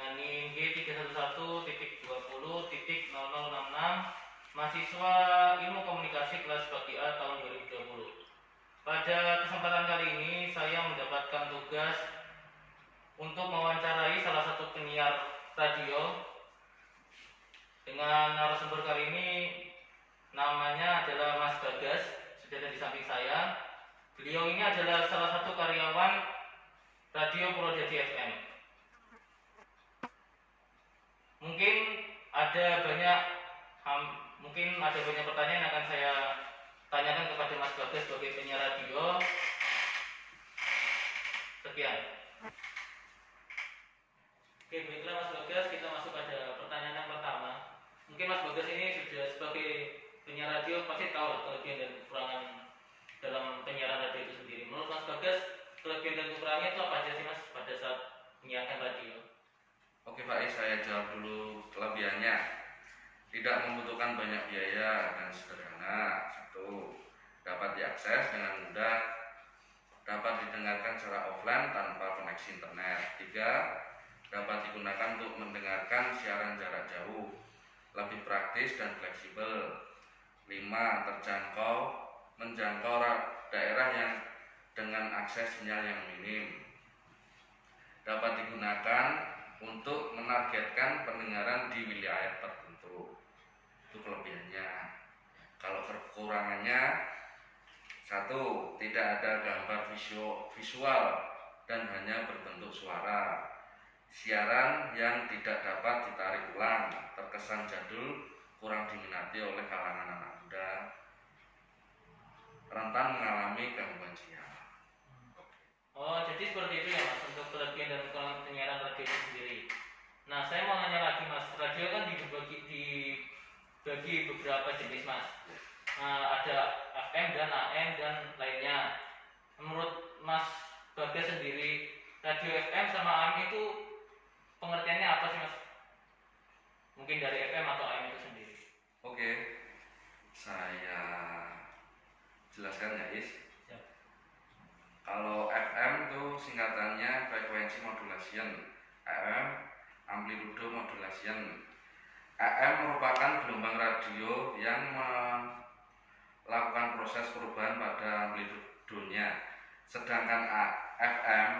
dengan NIM G311.20.0066 mahasiswa Ilmu Komunikasi kelas bagi A tahun 2020. Pada kesempatan kali ini saya mendapatkan tugas untuk mewawancarai salah satu penyiar radio. Dengan narasumber kali ini namanya adalah Mas Bagas, sudah ada di samping saya. Beliau ini adalah salah satu karyawan Radio Purwodadi FM. Mungkin ada banyak pertanyaan yang akan saya tanyakan kepada Mas Bagas sebagai penyiar radio. Sekian. Oke, baiklah Mas Bagas, kita masuk pada pertanyaan yang pertama. Mungkin Mas Bagas ini sudah sebagai penyiar radio pasti tahu kelebihan dan kekurangan dalam penyiaran radio itu sendiri. Menurut Mas Bagas, kelebihan dan kekurangannya itu apa aja sih Mas pada saat menyiarkan radio? Oke Pak, saya jawab dulu kelebihannya. Tidak membutuhkan banyak biaya dan sederhana. 1. Dapat diakses dengan mudah. Dapat didengarkan secara offline tanpa koneksi internet. 3. Dapat digunakan untuk mendengarkan siaran jarak jauh. Lebih praktis dan fleksibel. 5. Menjangkau daerah yang dengan akses sinyal yang minim. Dapat digunakan untuk menargetkan pendengaran di wilayah tertentu. Itu kelebihannya. Kalau kekurangannya, 1. Tidak ada gambar visual dan hanya berbentuk suara. Siaran yang tidak dapat ditarik ulang, terkesan jadul, kurang diminati oleh kalangan anak muda, rentan mengalami gangguan sinyal. Oh, jadi seperti itu ya Mas untuk kelebihan dan kekurangan penyiaran radio itu sendiri. Nah, saya mau nanya lagi Mas, radio kan dibagi beberapa jenis Mas. Ada FM dan AM dan lainnya. Menurut Mas Bagas sendiri, radio FM sama AM itu pengertiannya apa sih Mas? Mungkin dari FM atau AM itu sendiri. Oke, saya jelaskan ya Is. Kalau FM itu singkatannya frekuensi modulation, AM amplitude modulation. AM merupakan gelombang radio yang melakukan proses perubahan pada amplitudenya, sedangkan FM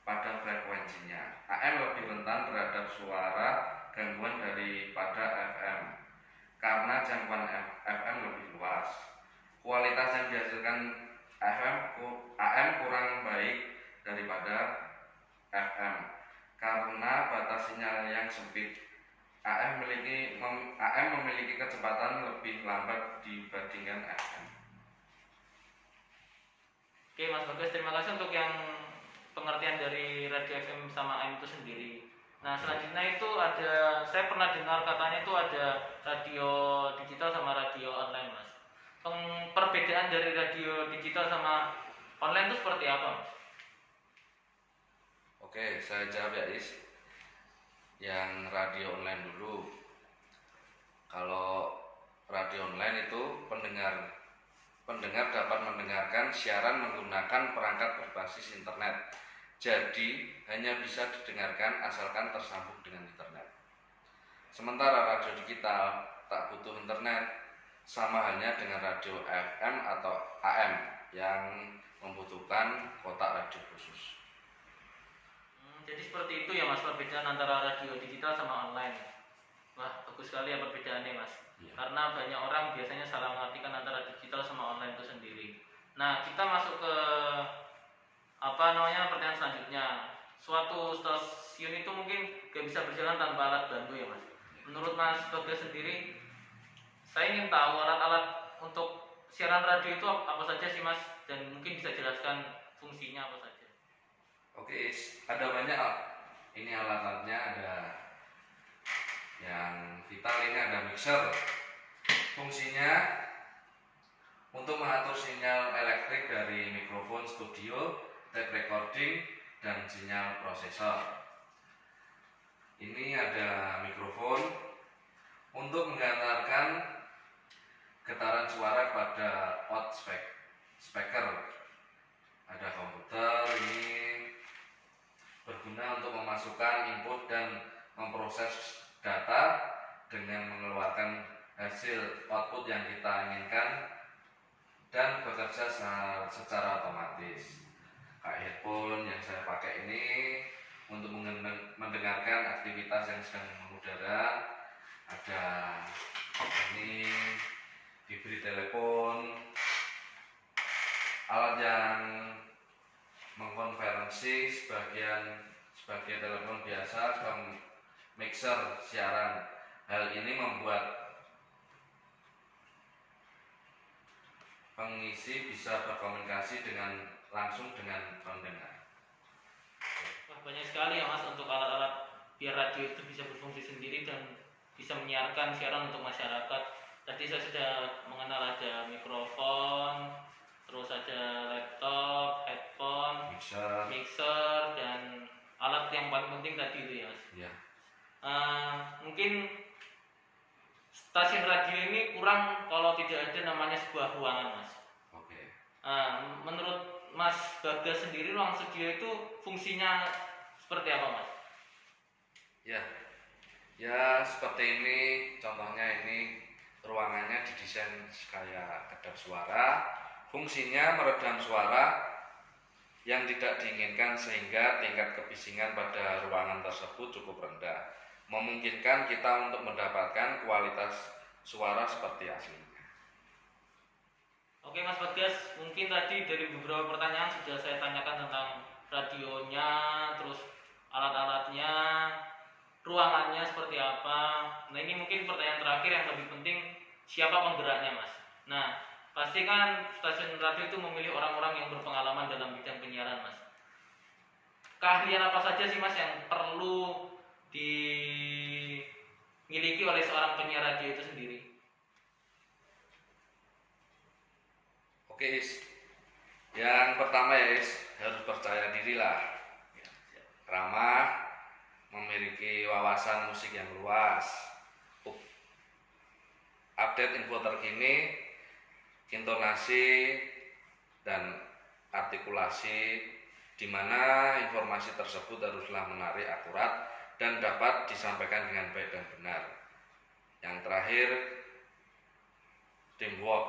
pada frekuensinya. AM lebih rentan terhadap suara gangguan daripada FM karena jangkauan FM lebih luas. Kualitas yang dihasilkan AM kurang baik daripada FM karena batas sinyal yang sempit. AM memiliki kecepatan lebih lambat dibandingkan FM. Oke Mas Bagas, terima kasih untuk yang pengertian dari radio FM sama AM itu sendiri. Nah, selanjutnya itu saya pernah dengar katanya itu ada radio digital sama radio online Mas. Perbedaan dari radio digital sama online itu seperti apa Mas? Oke, saya jawab ya Is. Yang radio online dulu. Kalau radio online itu pendengar dapat mendengarkan siaran menggunakan perangkat berbasis internet. Jadi hanya bisa didengarkan asalkan tersambung dengan internet. Sementara radio digital tak butuh internet, sama halnya dengan radio FM atau AM yang membutuhkan kotak radio khusus. Jadi seperti itu ya Mas perbedaan antara radio digital sama online. Wah, bagus sekali ya perbedaannya Mas. Ya. Karena banyak orang biasanya salah mengartikan antara digital sama online itu sendiri. Nah, kita masuk ke pertanyaan selanjutnya. Suatu stasiun itu mungkin gak bisa berjalan tanpa alat bantu ya Mas. Menurut Mas Bagas sendiri, saya ingin tahu alat-alat untuk siaran radio itu apa saja sih Mas, dan mungkin bisa jelaskan fungsinya apa saja. Oke, ada banyak. Ini alat-alatnya, ada yang vital ini ada mixer. Fungsinya untuk mengatur sinyal elektrik dari mikrofon studio, tape recording, dan sinyal prosesor. Ini ada mikrofon untuk menghantarkan getaran suara pada speaker. Ada komputer ini berguna untuk memasukkan input dan memproses data dengan mengeluarkan hasil output yang kita inginkan dan bekerja secara otomatis. Kayak headphone yang saya pakai ini untuk mendengarkan aktivitas yang sedang mengudara. Ada ini diberi telepon, alat yang mengkonferensi sebagai telepon biasa dan mixer siaran. Hal ini membuat pengisi bisa berkomunikasi langsung dengan pendengar. Wah, banyak sekali ya Mas untuk alat-alat biar radio itu bisa berfungsi sendiri dan bisa menyiarkan siaran untuk masyarakat. Tadi saya sudah mengenal ada mikrofon, terus ada laptop, headphone, mixer, dan alat yang paling penting tadi itu ya Mas. Ya. Mungkin stasiun radio ini kurang kalau tidak ada namanya sebuah ruangan Mas. Oke. Menurut Mas Bagas sendiri ruang studio itu fungsinya seperti apa Mas? Ya seperti ini, contohnya ini ruangannya didesain kayak kedap suara. Fungsinya meredam suara yang tidak diinginkan sehingga tingkat kebisingan pada ruangan tersebut cukup rendah, memungkinkan kita untuk mendapatkan kualitas suara seperti aslinya. Oke Mas Bagas, mungkin tadi dari beberapa pertanyaan sudah saya tanyakan tentang radionya, terus alat-alatnya, ruangannya seperti apa. Nah ini mungkin pertanyaan terakhir yang lebih penting, siapa penggeraknya Mas? Nah pasti kan stasiun radio itu memilih orang-orang yang berpengalaman dalam bidang penyiaran Mas. Keahlian apa saja sih Mas yang perlu dimiliki oleh seorang penyiar radio itu sendiri? Oke Is, yang pertama ya Is, harus percaya diri lah, ramah, memiliki wawasan musik yang luas, update info terkini, intonasi dan artikulasi, di mana informasi tersebut haruslah menarik, akurat, dan dapat disampaikan dengan baik dan benar. Yang terakhir, teamwork,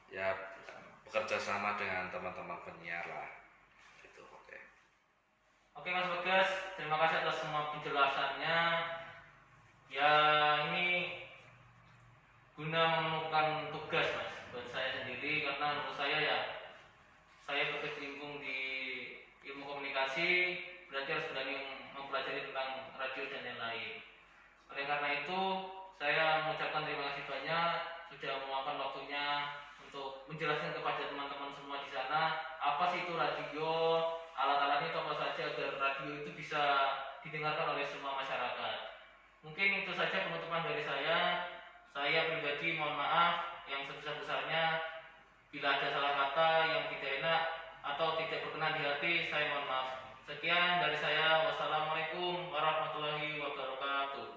ya bekerja sama dengan teman-teman penyiar lah. Gitu, oke. Oke Mas Bagas, terima kasih atas semua penjelasannya. Ya ini guna menemukan tugas Mas buat saya sendiri, karena menurut saya ya saya berkecimpung di ilmu komunikasi, berarti harus berani mempelajari tentang radio dan lain-lain. Oleh karena itu saya mengucapkan terima kasih banyak sudah meluangkan waktunya untuk menjelaskan kepada teman-teman semua di sana apa sih itu radio, alat-alatnya itu apa saja agar radio itu bisa didengarkan oleh semua masyarakat. Mungkin itu saja penutupan dari saya. Saya pribadi mohon maaf yang sebesar-besarnya bila ada salah kata yang tidak enak atau tidak berkenan di hati, saya mohon maaf. Sekian dari saya. Wassalamualaikum warahmatullahi wabarakatuh.